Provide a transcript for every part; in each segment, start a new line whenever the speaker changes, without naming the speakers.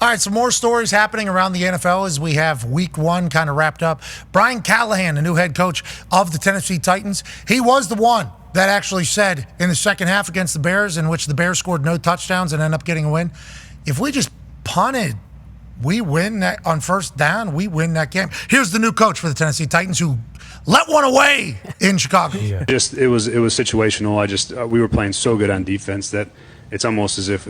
All right, some more stories happening around the NFL as we have week one kind of wrapped up. Brian Callahan, the new head coach of the Tennessee Titans, he was the one that actually said in the second half against the Bears, in which the Bears scored no touchdowns and ended up getting a win, if we just punted, we win that on first down, we win that game. Here's the new coach for the Tennessee Titans who let one away in Chicago.
Yeah. It was situational. We were playing so good on defense that it's almost as if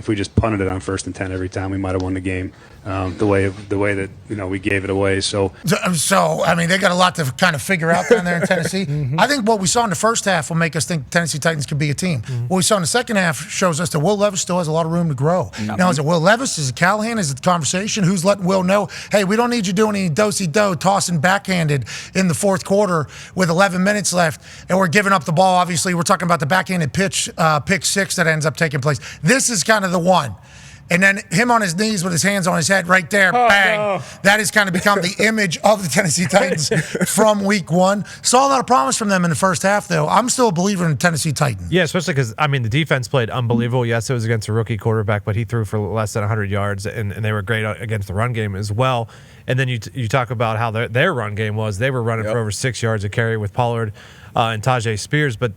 we just punted it on 1st and 10 every time, we might have won the game. The way that we gave it away. So
they got a lot to kind of figure out down there in Tennessee. Mm-hmm. I think what we saw in the first half will make us think Tennessee Titans could be a team. Mm-hmm. What we saw in the second half shows us that Will Levis still has a lot of room to grow. Mm-hmm. Now, is it Will Levis? Is it Callahan? Is it the conversation? Who's letting Will know, hey, we don't need you doing any do-si-do, tossing backhanded in the fourth quarter with 11 minutes left, and we're giving up the ball. Obviously, we're talking about the backhanded pick six that ends up taking place. This is kind of the one. And then him on his knees with his hands on his head right there, bang. No. That has kind of become the image of the Tennessee Titans from week one. Saw a lot of promise from them in the first half, though. I'm still a believer in the Tennessee Titans.
Yeah, especially because, the defense played unbelievable. Yes, it was against a rookie quarterback, but he threw for less than 100 yards, and they were great against the run game as well. And then you talk about how their run game was. They were running for over 6 yards a carry with Pollard and Tajay Spears, but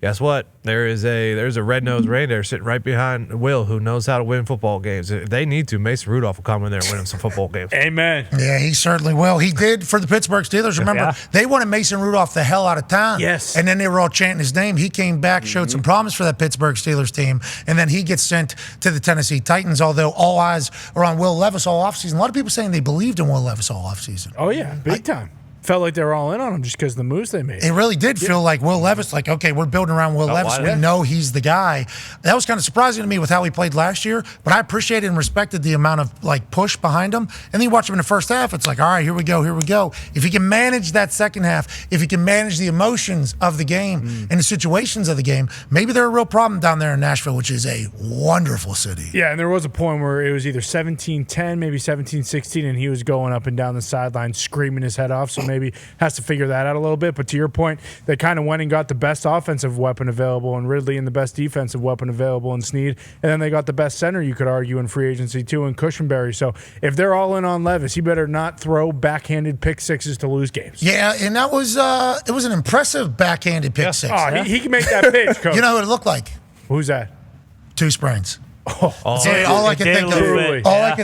guess what? There's a red-nosed reindeer sitting right behind Will who knows how to win football games. If they need to, Mason Rudolph will come in there and win them some football games.
Amen.
Yeah, he certainly will. He did for the Pittsburgh Steelers. Remember, they wanted Mason Rudolph the hell out of town.
Yes.
And then they were all chanting his name. He came back, showed some promise for that Pittsburgh Steelers team, and then he gets sent to the Tennessee Titans, although all eyes are on Will Levis all offseason. A lot of people saying they believed in Will Levis all offseason.
Oh, yeah, big time. Felt like they were all in on him just because of the moves they made.
It really did feel like Will Levis, like, okay, we're building around Will Levis. We know he's the guy. That was kind of surprising to me with how he played last year, but I appreciated and respected the amount of, push behind him. And then you watch him in the first half, it's like, all right, here we go. If he can manage that second half, if he can manage the emotions of the game and the situations of the game, maybe they're a real problem down there in Nashville, which is a wonderful city.
Yeah, and there was a point where it was either 17-10, maybe 17-16, and he was going up and down the sideline screaming his head off, so maybe has to figure that out a little bit. But to your point, they kind of went and got the best offensive weapon available in Ridley and the best defensive weapon available in Snead. And then they got the best center, you could argue, in free agency too, in Cushenberry. So if they're all in on Levis, he better not throw backhanded pick sixes to lose games.
Yeah, and that was it was an impressive backhanded pick six.
Oh, he can make that pitch, Coach.
You know what it looked like?
Who's that?
2 sprains.
All
I can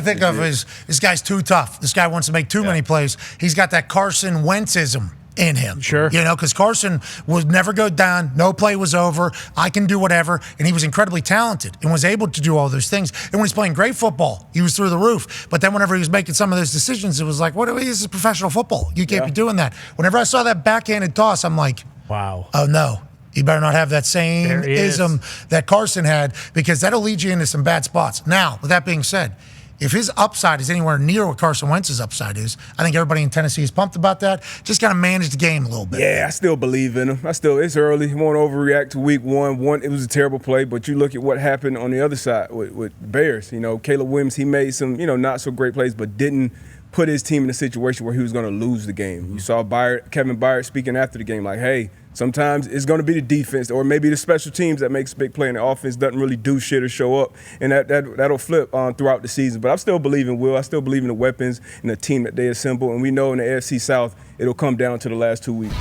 think of is this guy's too tough. This guy wants to make too many plays. He's got that Carson Wentzism in him.
Sure.
Because Carson would never go down. No play was over. I can do whatever. And he was incredibly talented and was able to do all those things. And when he's playing great football, he was through the roof. But then whenever he was making some of those decisions, it was like, this is professional football. You can't be doing that. Whenever I saw that backhanded toss, I'm like,
wow.
Oh, no. You better not have that same ism that Carson had, because that'll lead you into some bad spots. Now, with that being said, if his upside is anywhere near what Carson Wentz's upside is, I think everybody in Tennessee is pumped about that. Just got to manage the game a little bit.
Yeah, I still believe in him. It's early. He won't overreact to week one. It was a terrible play, but you look at what happened on the other side with Bears. Caleb Williams, he made some, not so great plays, but didn't put his team in a situation where he was going to lose the game. You saw Kevin Byard speaking after the game like, hey, sometimes it's going to be the defense or maybe the special teams that makes a big play, and the offense doesn't really do shit or show up, and that'll flip throughout the season. But I still believe in Will. I still believe in the weapons and the team that they assemble, and we know in the AFC South it'll come down to the last 2 weeks.